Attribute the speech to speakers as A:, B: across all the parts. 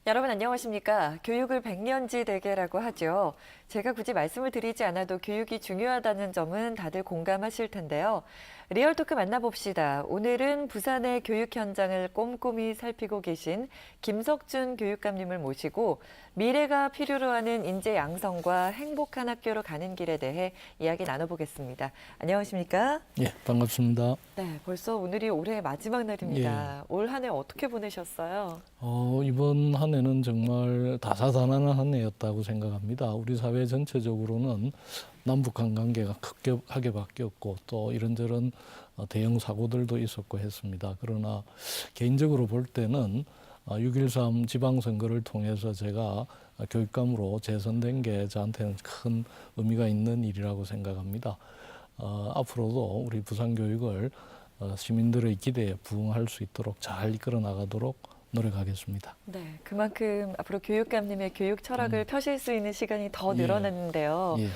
A: 여러분 안녕하십니까? 교육을 백년지 대계라고 하죠. 제가 굳이 말씀을 드리지 않아도 교육이 중요하다는 점은 다들 공감하실 텐데요. 리얼토크 만나봅시다. 오늘은 부산의 교육 현장을 꼼꼼히 살피고 계신 김석준 교육감님을 모시고 미래가 필요로 하는 인재 양성과 행복한 학교로 가는 길에 대해 이야기 나눠보겠습니다. 안녕하십니까?
B: 예, 반갑습니다.
A: 네, 벌써 오늘이 올해 마지막 날입니다. 올 한 해 어떻게 보내셨어요?
B: 이번 한 해는 정말 다사다난한 한 해였다고 생각합니다. 우리 사회 전체적으로는 남북한 관계가 급격하게 바뀌었고 또 이런저런 대형 사고들도 있었고 했습니다. 그러나 개인적으로 볼 때는 6.13 지방선거를 통해서 제가 교육감으로 재선된 게 저한테는 큰 의미가 있는 일이라고 생각합니다. 앞으로도 우리 부산교육을 시민들의 기대에 부응할 수 있도록 잘 이끌어 나가도록 노력하겠습니다.
A: 네, 그만큼 앞으로 교육감님의 교육 철학을 펴실 수 있는 시간이 더 늘어났는데요.
B: 예,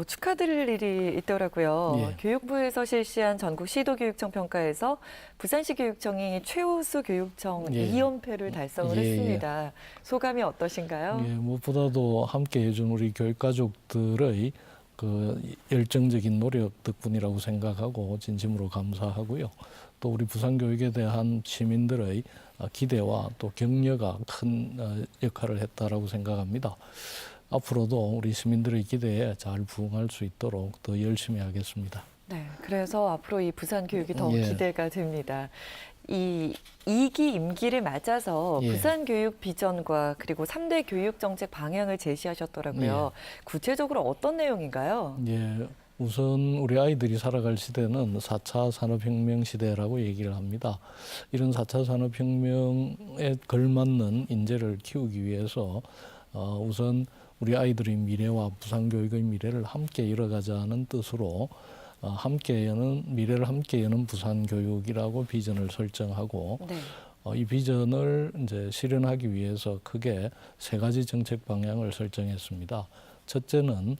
A: 축하드릴 일이 있더라고요.
B: 예,
A: 교육부에서 실시한 전국 시도교육청 평가에서 부산시 교육청이 최우수 교육청
B: 예.
A: 2연패를 달성을
B: 예,
A: 했습니다. 소감이 어떠신가요?
B: 예, 무엇보다도 함께 해준 우리 교육가족들의 그 열정적인 노력 덕분이라고 생각하고 진심으로 감사하고요. 또 우리 부산교육에 대한 시민들의 기대와 또 격려가 큰 역할을 했다라고 생각합니다. 앞으로도 우리 시민들의 기대에 잘 부응할 수 있도록 더 열심히 하겠습니다.
A: 네, 그래서 앞으로 이 부산 교육이 더
B: 예.
A: 기대가 됩니다. 이 2기 임기를 맞아서
B: 예.
A: 부산 교육 비전과 그리고 3대 교육 정책 방향을 제시하셨더라고요. 구체적으로 어떤 내용인가요?
B: 예, 우선 우리 아이들이 살아갈 시대는 4차 산업혁명 시대라고 얘기를 합니다. 이런 4차 산업혁명에 걸맞는 인재를 키우기 위해서 우선 우리 아이들의 미래와 부산교육의 미래를 함께 이뤄가자는 뜻으로 미래를 함께 여는 부산교육이라고 비전을 설정하고
A: 네.
B: 이 비전을 이제 실현하기 위해서 크게 세 가지 정책 방향을 설정했습니다. 첫째는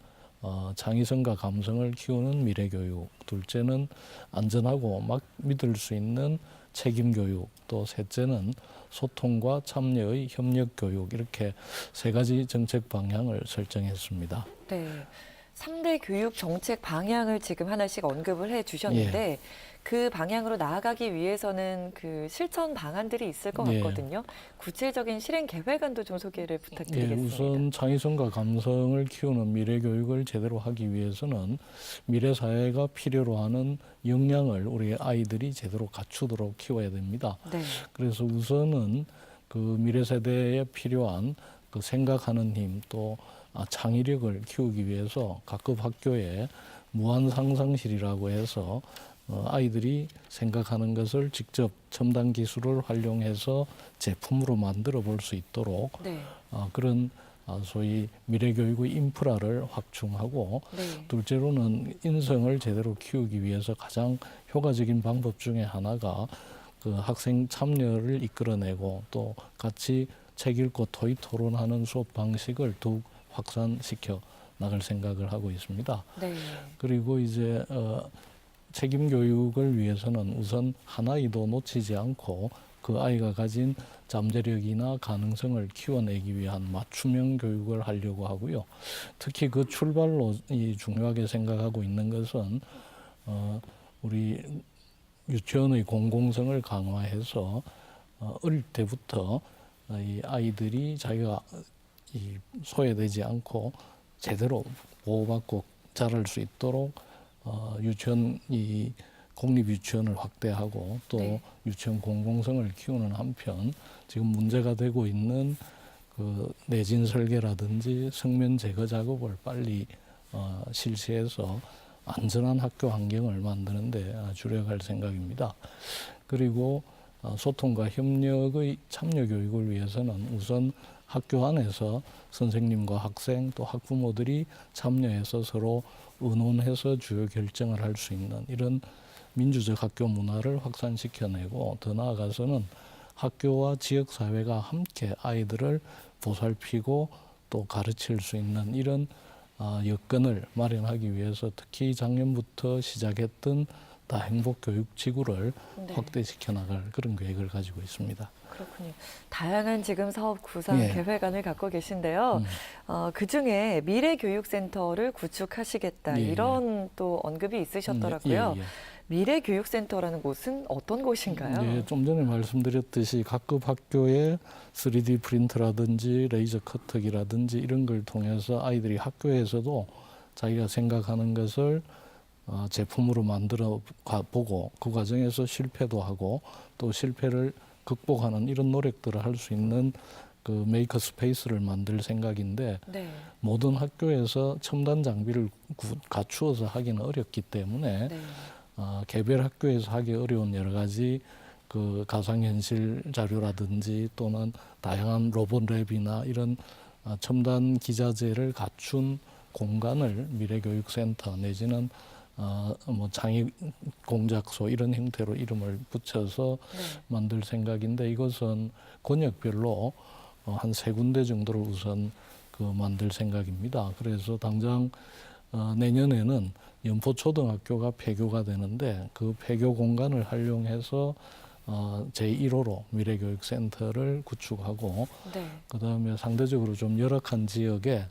B: 창의성과 감성을 키우는 미래교육, 둘째는 안전하고 막 믿을 수 있는 책임교육, 또 셋째는 소통과 참여의 협력교육, 이렇게 세 가지 정책 방향을 설정했습니다.
A: 네. 3대 교육 정책 방향을 지금 하나씩 언급을 해 주셨는데 그 방향으로 나아가기 위해서는 그 실천 방안들이 있을 것
B: 예.
A: 같거든요. 구체적인 실행 계획안도 좀 소개를
B: 예,
A: 부탁드리겠습니다.
B: 우선 창의성과 감성을 키우는 미래 교육을 제대로 하기 위해서는 미래 사회가 필요로 하는 역량을 우리 아이들이 제대로 갖추도록 키워야 됩니다.
A: 네.
B: 그래서 우선은 그 미래 세대에 필요한 그 생각하는 힘, 또 창의력을 키우기 위해서 각급 학교에 무한 상상실이라고 해서 아이들이 생각하는 것을 직접 첨단 기술을 활용해서 제품으로 만들어 볼 수 있도록
A: 네.
B: 그런 소위 미래교육의 인프라를 확충하고,
A: 네.
B: 둘째로는 인성을 제대로 키우기 위해서 가장 효과적인 방법 중에 하나가 그 학생 참여를 이끌어내고 또 같이 책 읽고 토의 토론하는 수업 방식을 더욱 확산시켜 나갈 생각을 하고 있습니다.
A: 네.
B: 그리고 이제 책임 교육을 위해서는 우선 한 아이도 놓치지 않고 그 아이가 가진 잠재력이나 가능성을 키워내기 위한 맞춤형 교육을 하려고 하고요. 특히 그 출발로 중요하게 생각하고 있는 것은 우리 유치원의 공공성을 강화해서 어릴 때부터 이 아이들이 자기가 소외되지 않고 제대로 보호받고 자랄 수 있도록 공립 유치원을 확대하고 또
A: 네.
B: 유치원 공공성을 키우는 한편 지금 문제가 되고 있는 그 내진 설계라든지 성면 제거 작업을 빨리 실시해서 안전한 학교 환경을 만드는 데 주력할 생각입니다. 그리고 소통과 협력의 참여 교육을 위해서는 우선 학교 안에서 선생님과 학생 또 학부모들이 참여해서 서로 의논해서 주요 결정을 할 수 있는 이런 민주적 학교 문화를 확산시켜내고, 더 나아가서는 학교와 지역사회가 함께 아이들을 보살피고 또 가르칠 수 있는 이런 여건을 마련하기 위해서 특히 작년부터 시작했던 다행복교육지구를
A: 네.
B: 확대시켜 나갈 그런 계획을 가지고 있습니다.
A: 그렇군요. 다양한 지금 사업 구상
B: 예.
A: 계획안을 갖고 계신데요. 그중에 미래교육센터를 구축하시겠다
B: 예,
A: 이런 또 언급이 있으셨더라고요.
B: 예.
A: 미래교육센터라는 곳은 어떤 곳인가요?
B: 네, 좀 전에 말씀드렸듯이 각급 학교에 3D 프린터라든지 레이저 커터기라든지 이런 걸 통해서 아이들이 학교에서도 자기가 생각하는 것을 제품으로 만들어 보고 그 과정에서 실패도 하고 또 실패를 극복하는 이런 노력들을 할 수 있는 그 메이커 스페이스를 만들 생각인데
A: 네.
B: 모든 학교에서 첨단 장비를 갖추어서 하기는 어렵기 때문에
A: 네.
B: 개별 학교에서 하기 어려운 여러 가지 그 가상현실 자료라든지 또는 다양한 로봇 랩이나 이런 첨단 기자재를 갖춘 공간을 미래교육센터 내지는 뭐 창의 공작소 이런 형태로 이름을 붙여서
A: 네.
B: 만들 생각인데 이것은 권역별로 한 3군데 정도를 우선 그 만들 생각입니다. 그래서 당장 내년에는 연포초등학교가 폐교가 되는데 그 폐교 공간을 활용해서 제1호로 미래교육센터를 구축하고
A: 네.
B: 그다음에 상대적으로 좀 열악한 지역에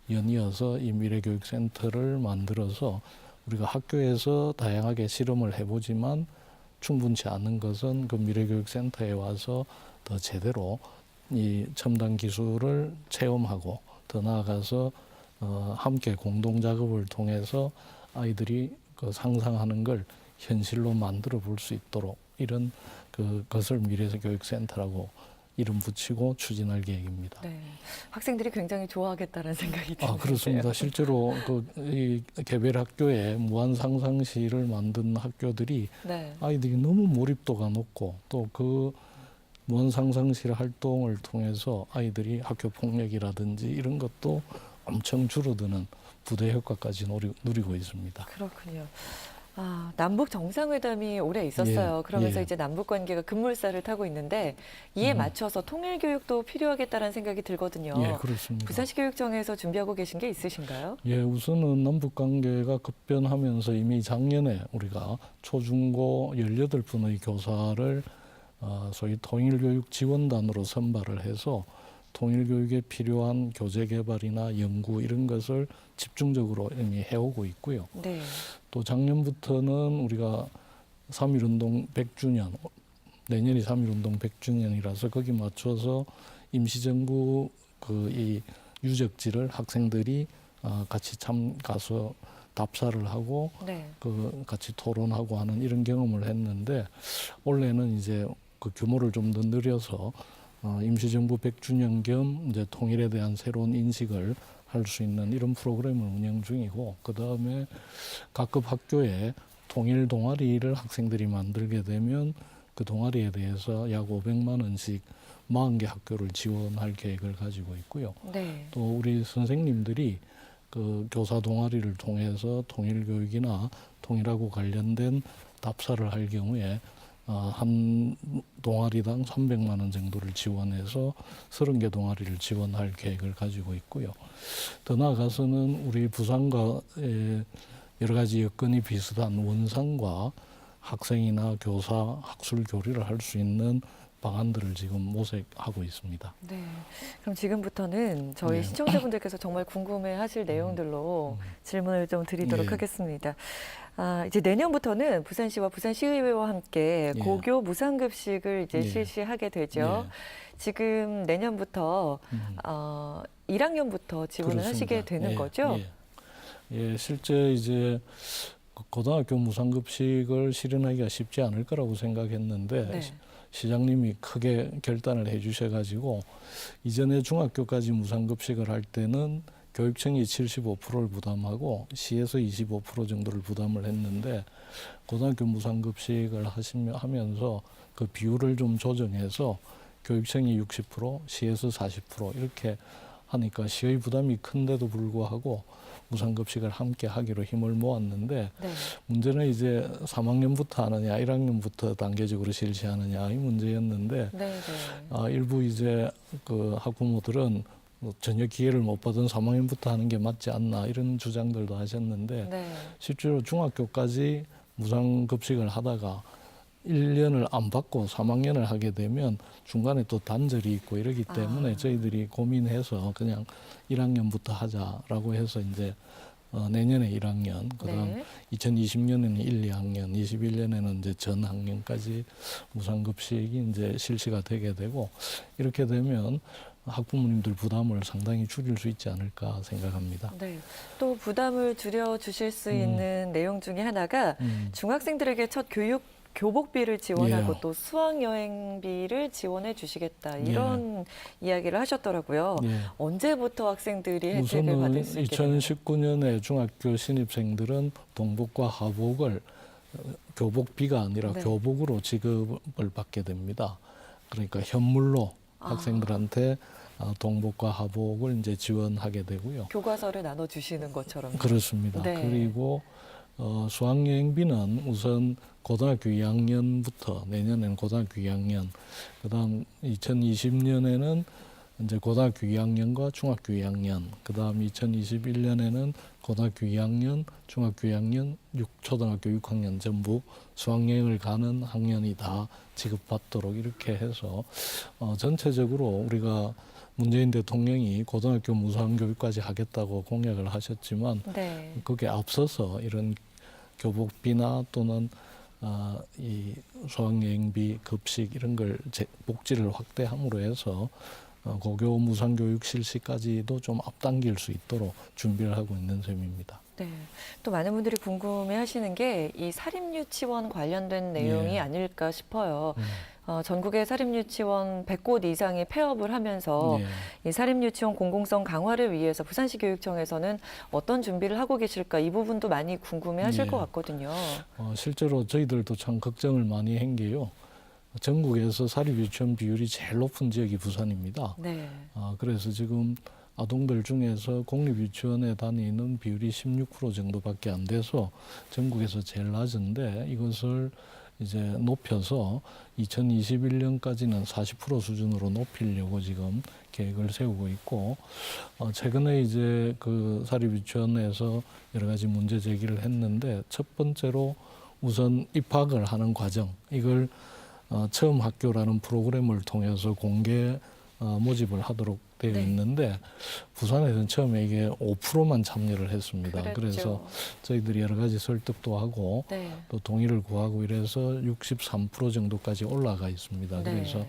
B: 연이어서 이 미래교육센터를 만들어서 우리가 학교에서 다양하게 실험을 해보지만 충분치 않은 것은 그 미래교육센터에 와서 더 제대로 이 첨단 기술을 체험하고 더 나아가서 함께 공동 작업을 통해서 아이들이 그 상상하는 걸 현실로 만들어 볼 수 있도록 이런 그것을 미래교육센터라고 이름 붙이고 추진할 계획입니다.
A: 네. 학생들이 굉장히 좋아하겠다는 생각이 드네요.
B: 그렇습니다. 실제로 이 개별 학교에 무한 상상실을 만든 학교들이
A: 네.
B: 아이들이 너무 몰입도가 높고 또 그 무한 상상실 활동을 통해서 아이들이 학교 폭력이라든지 이런 것도 엄청 줄어드는 부대 효과까지 누리고 있습니다.
A: 그렇군요. 남북 정상회담이 올해 있었어요.
B: 예,
A: 그러면서
B: 예.
A: 이제 남북 관계가 급물살을 타고 있는데 이에 맞춰서 통일 교육도 필요하겠다는 생각이 들거든요.
B: 예, 그렇습니다.
A: 부산시 교육청에서 준비하고 계신 게 있으신가요?
B: 예, 우선은 남북 관계가 급변하면서 이미 작년에 우리가 초중고 18분의 교사를 소위 통일교육 지원단으로 선발을 해서 통일교육에 필요한 교재 개발이나 연구 이런 것을 집중적으로 이미 해오고 있고요.
A: 네.
B: 또 작년부터는 우리가 3.1운동 100주년, 내년이 3.1운동 100주년이라서 거기 맞춰서 임시정부 이 유적지를 학생들이 같이 가서 답사를 하고
A: 네.
B: 같이 토론하고 하는 이런 경험을 했는데 올해는 이제 그 규모를 좀 더 늘려서 임시정부 100주년 겸 이제 통일에 대한 새로운 인식을 할 수 있는 이런 프로그램을 운영 중이고 그 다음에 각급 학교에 통일 동아리를 학생들이 만들게 되면 그 동아리에 대해서 약 500만 원씩 40개 학교를 지원할 계획을 가지고 있고요.
A: 네.
B: 또 우리 선생님들이 그 교사 동아리를 통해서 통일 교육이나 통일하고 관련된 답사를 할 경우에 한 동아리당 300만 원 정도를 지원해서 30개 동아리를 지원할 계획을 가지고 있고요. 더 나아가서는 우리 부산과 여러 가지 여건이 비슷한 원산과 학생이나 교사, 학술 교류를 할 수 있는 방안들을 지금 모색하고 있습니다.
A: 네. 그럼 지금부터는 저희
B: 네.
A: 시청자분들께서 정말 궁금해하실 내용들로 질문을 좀 드리도록
B: 예.
A: 하겠습니다. 이제 내년부터는 부산시와 부산시의회와 함께
B: 예.
A: 고교 무상급식을 이제
B: 예.
A: 실시하게 되죠.
B: 예.
A: 지금 내년부터 1학년부터 지원을
B: 그렇습니다.
A: 하시게 되는
B: 예,
A: 거죠?
B: 예, 실제 이제 고등학교 무상급식을 실현하기가 쉽지 않을 거라고 생각했는데
A: 네.
B: 시장님이 크게 결단을 해주셔가지고 이전에 중학교까지 무상급식을 할 때는 교육청이 75%를 부담하고 시에서 25% 정도를 부담을 했는데 고등학교 무상급식을 하면서 그 비율을 좀 조정해서 교육청이 60%, 시에서 40% 이렇게 하니까 시의 부담이 큰데도 불구하고 무상급식을 함께 하기로 힘을 모았는데
A: 네.
B: 문제는 이제 3학년부터 하느냐 1학년부터 단계적으로 실시하느냐 이 문제였는데
A: 네. 네.
B: 일부 이제 그 학부모들은 전혀 기회를 못 받은 3학년부터 하는 게 맞지 않나 이런 주장들도 하셨는데
A: 네.
B: 실제로 중학교까지 무상급식을 하다가 1년을 안 받고 3학년을 하게 되면 중간에 또 단절이 있고 이러기 때문에 저희들이 고민해서 그냥 1학년부터 하자라고 해서 이제 내년에 1학년, 그다음
A: 네.
B: 2020년에는 1, 2학년, 21년에는 이제 전 학년까지 무상급식이 이제 실시가 되게 되고 이렇게 되면 학부모님들 부담을 상당히 줄일 수 있지 않을까 생각합니다.
A: 네. 또 부담을 줄여 주실 수 있는 내용 중에 하나가 중학생들에게 첫 교복비를 지원하고
B: 예.
A: 또 수학여행비를 지원해 주시겠다 이런 이야기를 하셨더라고요.
B: 예.
A: 언제부터 학생들이 혜택을
B: 우선은
A: 받을 수 있게 되나요?
B: 2019년에 중학교 신입생들은 동복과 하복을 교복비가 아니라
A: 네.
B: 교복으로 지급을 받게 됩니다. 그러니까 현물로 학생들한테 동복과 하복을 이제 지원하게 되고요.
A: 교과서를 나눠 주시는 것처럼.
B: 그렇습니다.
A: 네.
B: 그리고 수학여행비는 우선 고등학교 2학년부터 내년에는 고등학교 2학년, 그다음 2020년에는 이제 고등학교 2학년과 중학교 2학년, 그다음 2021년에는 고등학교 2학년, 중학교 2학년, 초등학교 6학년 전부 수학여행을 가는 학년이 다 지급받도록 이렇게 해서 전체적으로 우리가 문재인 대통령이 고등학교 무상교육까지 하겠다고 공약을 하셨지만
A: 네.
B: 거기에 앞서서 이런 교복비나 또는 이 수학여행비, 급식 이런 걸 복지를 확대함으로 해서 고교 무상교육 실시까지도 좀 앞당길 수 있도록 준비를 하고 있는 셈입니다.
A: 네. 또 많은 분들이 궁금해 하시는 게 이 사립유치원 관련된 내용이
B: 예.
A: 아닐까 싶어요. 전국의 사립유치원 100곳 이상이 폐업을 하면서
B: 예.
A: 이 사립유치원 공공성 강화를 위해서 부산시 교육청에서는 어떤 준비를 하고 계실까 이 부분도 많이 궁금해 하실
B: 예.
A: 것 같거든요.
B: 실제로 저희들도 참 걱정을 많이 한 게요. 전국에서 사립유치원 비율이 제일 높은 지역이 부산입니다.
A: 네.
B: 그래서 지금 아동들 중에서 공립유치원에 다니는 비율이 16% 정도밖에 안 돼서 전국에서 제일 낮은데 이것을 이제 높여서 2021년까지는 40% 수준으로 높이려고 지금 계획을 세우고 있고 최근에 이제 그 사립유치원에서 여러 가지 문제 제기를 했는데 첫 번째로 우선 입학을 하는 과정 이걸 처음 학교라는 프로그램을 통해서 공개 모집을 하도록 되어
A: 네.
B: 있는데 부산에서는 처음에 이게 5%만 참여를 했습니다.
A: 그랬죠.
B: 그래서 저희들이 여러 가지 설득도 하고
A: 네.
B: 또 동의를 구하고 이래서 63% 정도까지 올라가 있습니다.
A: 네.
B: 그래서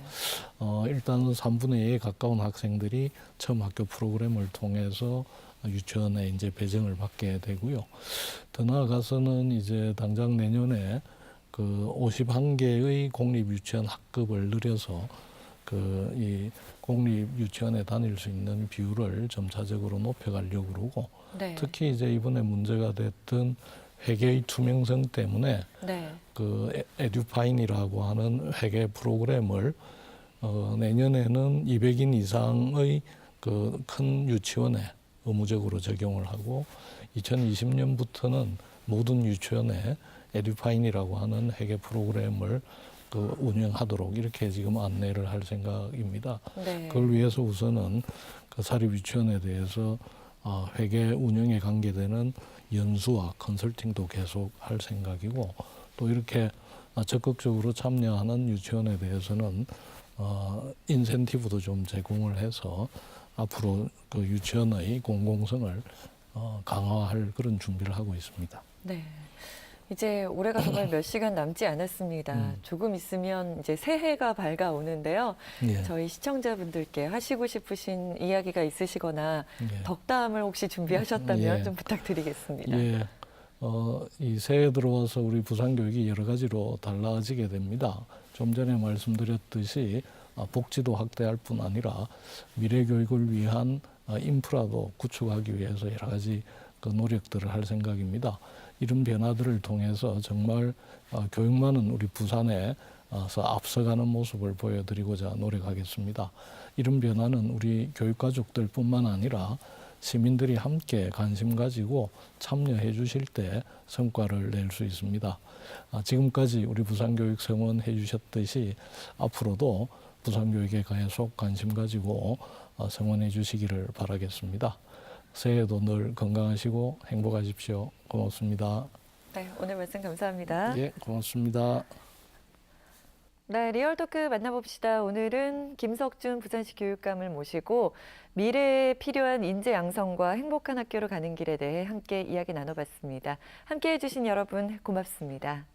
B: 일단은 3분의 2에 가까운 학생들이 처음 학교 프로그램을 통해서 유치원에 이제 배정을 받게 되고요. 더 나아가서는 이제 당장 내년에 그 51개의 공립 유치원 학급을 늘려서 그 이 공립 유치원에 다닐 수 있는 비율을 점차적으로 높여가려고 그러고
A: 네.
B: 특히 이제 이번에 문제가 됐던 회계의 투명성 때문에
A: 네.
B: 그 에듀파인이라고 하는 회계 프로그램을 내년에는 200인 이상의 그 큰 유치원에 의무적으로 적용을 하고 2020년부터는 모든 유치원에 에듀파인이라고 하는 회계 프로그램을 그 운영하도록 이렇게 지금 안내를 할 생각입니다.
A: 네.
B: 그걸 위해서 우선은 그 사립 유치원에 대해서 회계 운영에 관계되는 연수와 컨설팅도 계속 할 생각이고 또 이렇게 적극적으로 참여하는 유치원에 대해서는 인센티브도 좀 제공을 해서 앞으로 그 유치원의 공공성을 강화할 그런 준비를 하고 있습니다.
A: 네. 이제 올해가 정말 몇 시간 남지 않았습니다. 조금 있으면 이제 새해가 밝아오는데요.
B: 예.
A: 저희 시청자분들께 하시고 싶으신 이야기가 있으시거나
B: 예.
A: 덕담을 혹시 준비하셨다면
B: 예.
A: 좀 부탁드리겠습니다.
B: 예. 이 새해 들어와서 우리 부산 교육이 여러 가지로 달라지게 됩니다. 좀 전에 말씀드렸듯이 복지도 확대할 뿐 아니라 미래 교육을 위한 인프라도 구축하기 위해서 여러 가지 그 노력들을 할 생각입니다. 이런 변화들을 통해서 정말 교육만은 우리 부산에서 앞서가는 모습을 보여드리고자 노력하겠습니다. 이런 변화는 우리 교육가족들뿐만 아니라 시민들이 함께 관심 가지고 참여해 주실 때 성과를 낼 수 있습니다. 지금까지 우리 부산교육 성원해 주셨듯이 앞으로도 부산교육에 계속 관심 가지고 성원해 주시기를 바라겠습니다. 새해에도 늘 건강하시고 행복하십시오. 고맙습니다.
A: 네, 오늘 말씀 감사합니다.
B: 예, 고맙습니다.
A: 네, 리얼토크 만나봅시다. 오늘은 김석준 부산시 교육감을 모시고 미래에 필요한 인재 양성과 행복한 학교로 가는 길에 대해 함께 이야기 나눠봤습니다. 함께 해주신 여러분 고맙습니다.